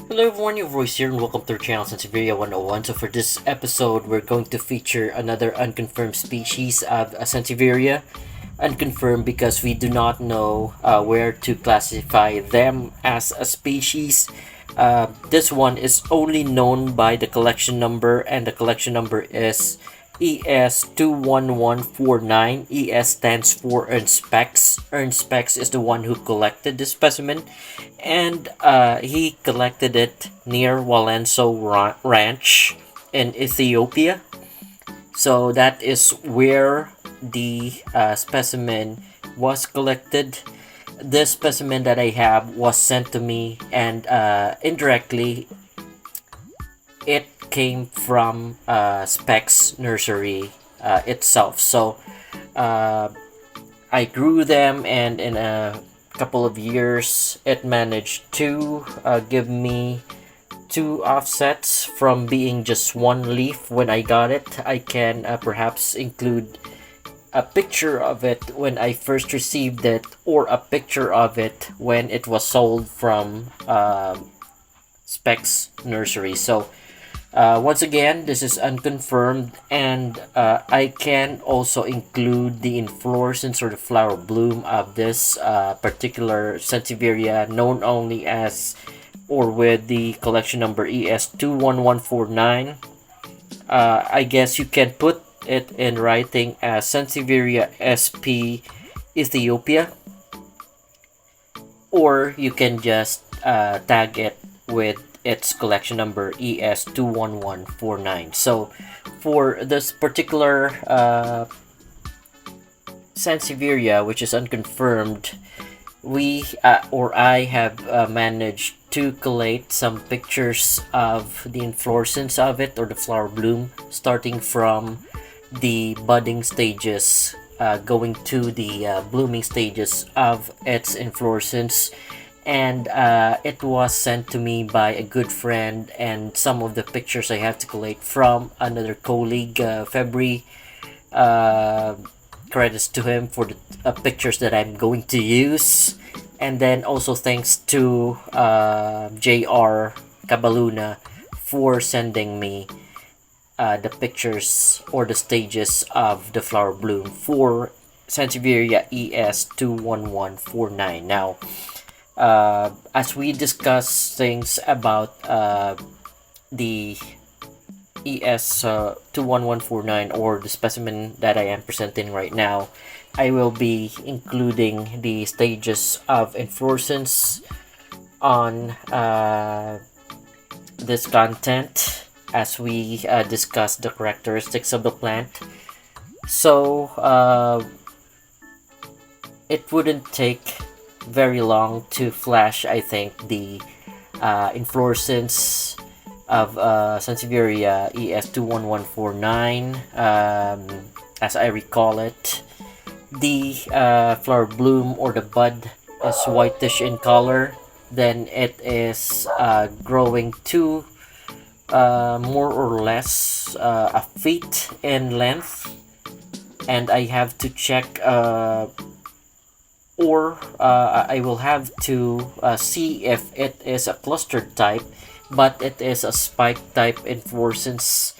Hello everyone, your voice here and welcome to our channel Sansevieria 101. So for this episode, we're going to feature another unconfirmed species of Sansevieria. Unconfirmed because we do not know where to classify them as a species. This one is only known by the collection number, and the collection number is ES21149. ES stands for Ernst Spex. Ernst Spex is the one who collected the specimen, and he collected it near Walenso Ranch in Ethiopia. So that is where the specimen was collected. This specimen that I have was sent to me, and indirectly it came from Specs Nursery itself. So I grew them, and in a couple of years, it managed to give me two offsets from being just one leaf when I got it. I can perhaps include a picture of it when I first received it, or a picture of it when it was sold from Specs Nursery. So once again, this is unconfirmed, and I can also include the inflorescence or the flower bloom of this particular Sansevieria, known only as or with the collection number ES21149. I guess you can put it in writing as Sansevieria SP Ethiopia, or you can just tag it with its collection number ES21149. So for this particular Sansevieria, which is unconfirmed, I have managed to collate some pictures of the inflorescence of it, or the flower bloom, starting from the budding stages going to the blooming stages of its inflorescence. And it was sent to me by a good friend, and some of the pictures I have to collate from another colleague, February. Credits to him for the pictures that I'm going to use, and then also thanks to JR Cabaluna for sending me the pictures or the stages of the flower bloom for Sansevieria ES21149. Now, as we discuss things about the ES21149, or the specimen that I am presenting right now, I will be including the stages of inflorescence on this content as we discuss the characteristics of the plant. So it wouldn't take very long to flash, I think, the inflorescence of Sansevieria ES21149, as I recall it. The flower bloom or the bud is whitish in color. Then it is growing to more or less a feet in length, and I have to check I will have to see if it is a clustered type, but it is a spike type inflorescence,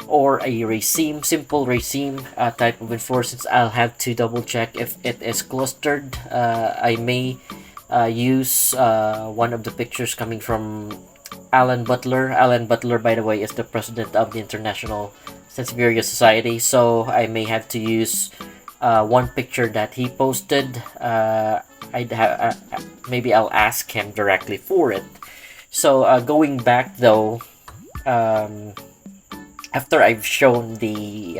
or a raceme, simple raceme type of inflorescence. I'll have to double check if it is clustered. I may use one of the pictures coming from Alan Butler. Alan Butler, by the way, is the president of the International Sansevieria Society, so I may have to use one picture that he posted. Maybe I'll ask him directly for it. So going back though, after I've shown the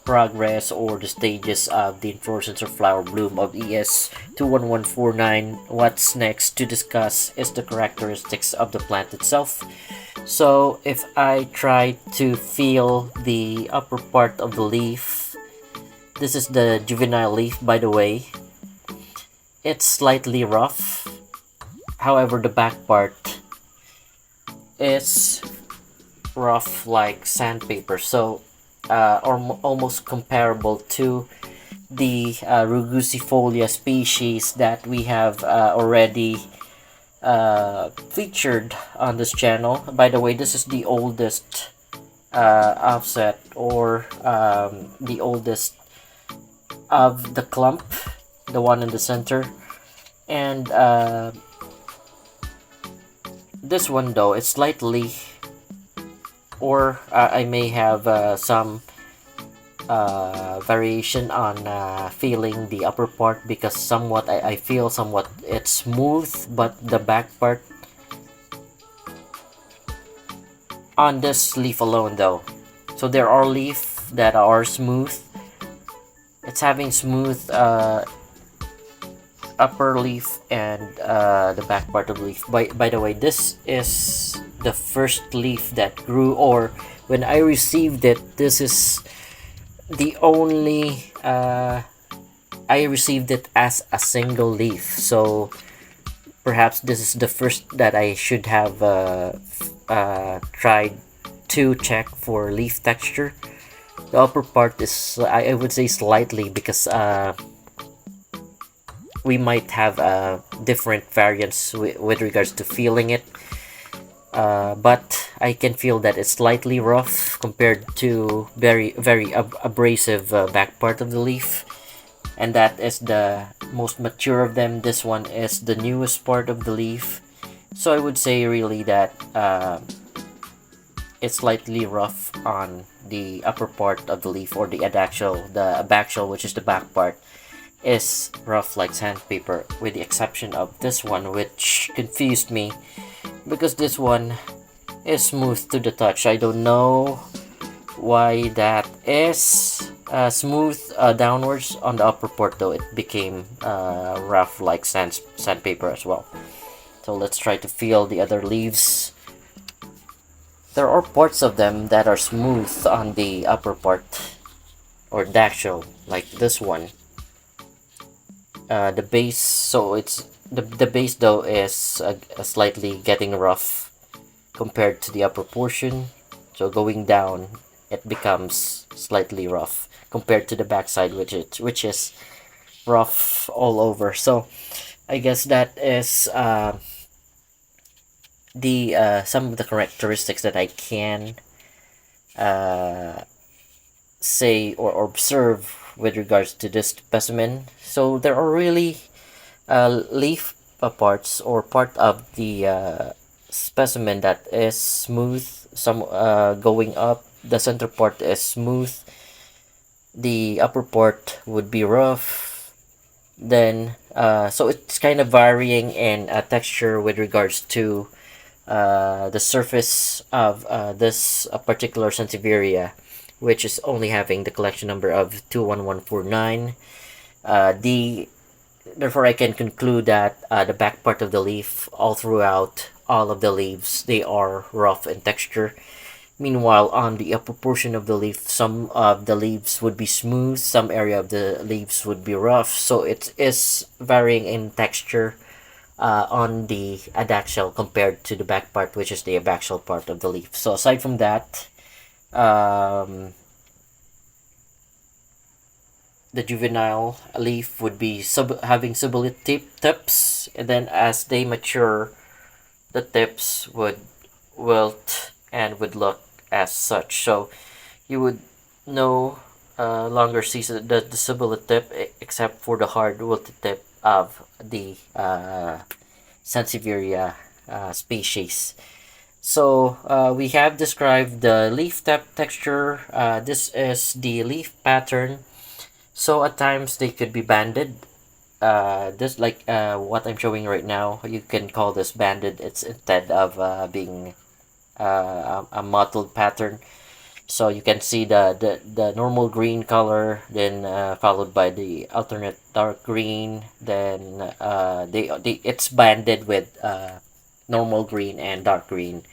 progress or the stages of the inflorescence or flower bloom of ES21149, what's next to discuss is the characteristics of the plant itself. So if I try to feel the upper part of the leaf, this is the juvenile leaf, by the way. It's slightly rough. However, the back part is rough like sandpaper. So almost comparable to the rugusifolia species that we have already featured on this channel. By the way, this is the oldest offset, or the oldest of the clump, the one in the center. And this one though, it's slightly, or I may have some variation on feeling the upper part, because somewhat I feel somewhat it's smooth, but the back part on this leaf alone though. So there are leaf that are smooth. It's having smooth upper leaf and the back part of the leaf. By the way, this is the first leaf that grew, or when I received it, this is the only I received it as a single leaf. So perhaps this is the first that I should have tried to check for leaf texture. The upper part is, I would say, slightly, because we might have different variants with regards to feeling it. But I can feel that it's slightly rough compared to very abrasive back part of the leaf, and that is the most mature of them. This one is the newest part of the leaf, so I would say really that it's slightly rough on the upper part of the leaf, or the adaxial. The abaxial, which is the back part, is rough like sandpaper, with the exception of this one, which confused me, because this one is smooth to the touch. I don't know why that is. Smooth downwards on the upper part though, it became rough like sandpaper as well. So let's try to feel the other leaves. There are parts of them that are smooth on the upper part, or daxial, like this one. The base, so it's the base though is slightly getting rough compared to the upper portion. So going down, it becomes slightly rough compared to the backside, which is rough all over. So I guess that is the some of the characteristics that I can say or observe with regards to this specimen. So there are really leaf parts, or part of the specimen, that is smooth. Some going up, the center part is smooth, the upper part would be rough. Then so it's kind of varying in texture with regards to the surface of this particular Sansevieria, which is only having the collection number of 21149. Therefore I can conclude that the back part of the leaf, all throughout all of the leaves, they are rough in texture. Meanwhile, on the upper portion of the leaf, some of the leaves would be smooth, some area of the leaves would be rough. So it is varying in texture on the adaxial compared to the back part, which is the abaxial part of the leaf. So aside from that, the juvenile leaf would be having subulate tips, and then as they mature, the tips would wilt and would look as such. So you would no longer see the subulate tip, except for the hard wilted tip of the Sansevieria species. So we have described the leaf texture. This is the leaf pattern. So at times they could be banded. This, like what I'm showing right now, you can call this banded. It's instead of being a mottled pattern. So you can see the normal green color, then followed by the alternate dark green, then it's banded with normal green and dark green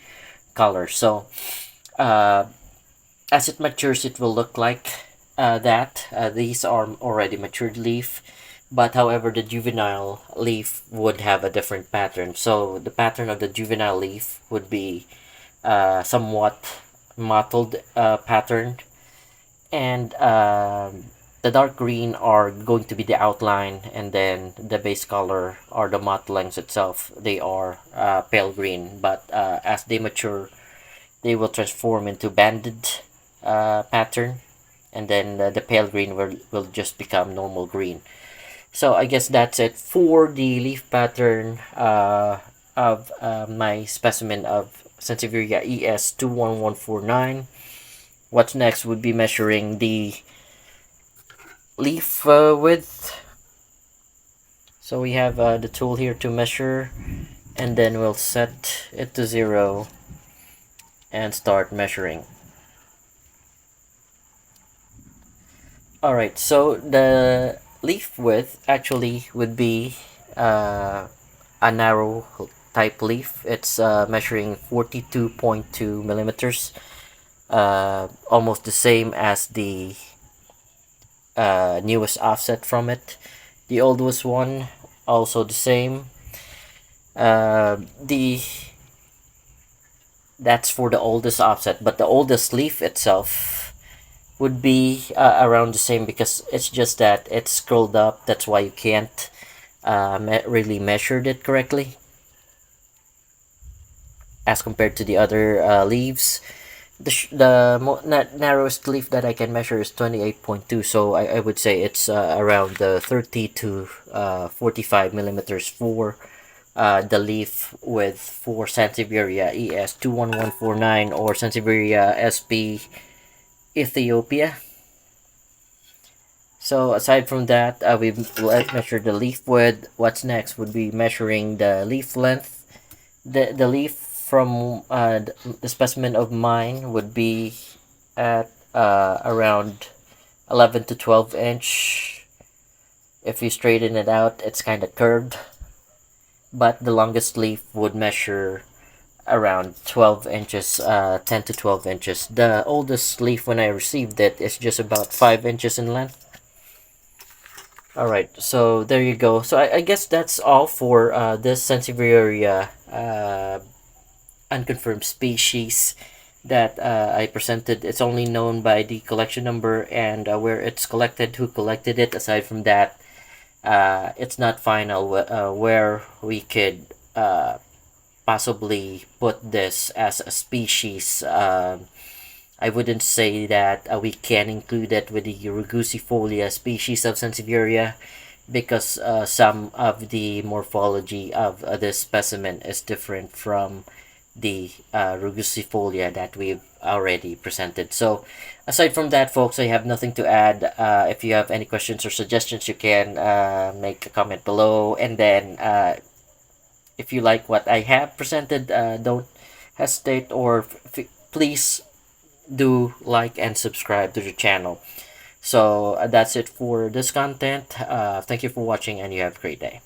color. So as it matures, it will look like that. These are already matured leaf, but however the juvenile leaf would have a different pattern. So the pattern of the juvenile leaf would be somewhat mottled pattern, and the dark green are going to be the outline, and then the base color or the mottlings itself, they are pale green. But as they mature, they will transform into banded pattern, and then the pale green will just become normal green. So I guess that's it for the leaf pattern of my specimen of Sansevieria ES21149. What's next would be measuring the leaf width. So we have the tool here to measure, and then we'll set it to 0 and start measuring. Alright, so the leaf width actually would be a narrow type leaf. It's measuring 42.2 millimeters, almost the same as the newest offset from it. The oldest one also the same. The That's for the oldest offset, but the oldest leaf itself would be around the same, because it's just that it's scrolled up. That's why you can't really measured it correctly as compared to the other leaves. The narrowest leaf that I can measure is 28.2, so I would say it's around 30 to 45 millimeters for the leaf width for Sansevieria ES21149 or Sansevieria SP Ethiopia. So aside from that, we've measured the leaf width. What's next would be measuring the leaf length. The leaf from the specimen of mine would be at around 11 to 12 inch. If you straighten it out, it's kind of curved, but the longest leaf would measure around 12 inches, 10 to 12 inches. The oldest leaf when I received it is just about 5 inches in length. Alright, so there you go. So I guess that's all for this Sansevieria unconfirmed species that I presented. It's only known by the collection number and where it's collected, who collected it. Aside from that, it's not final where we could possibly put this as a species. I wouldn't say that we can include it with the rugusifolia species of Sansevieria, because some of the morphology of this specimen is different from the rugusifolia that we've already presented. So aside from that, folks, I have nothing to add. If you have any questions or suggestions, you can make a comment below, and then if you like what I have presented, don't hesitate, or please do like and subscribe to the channel. So that's it for this content. Thank you for watching, and you have a great day.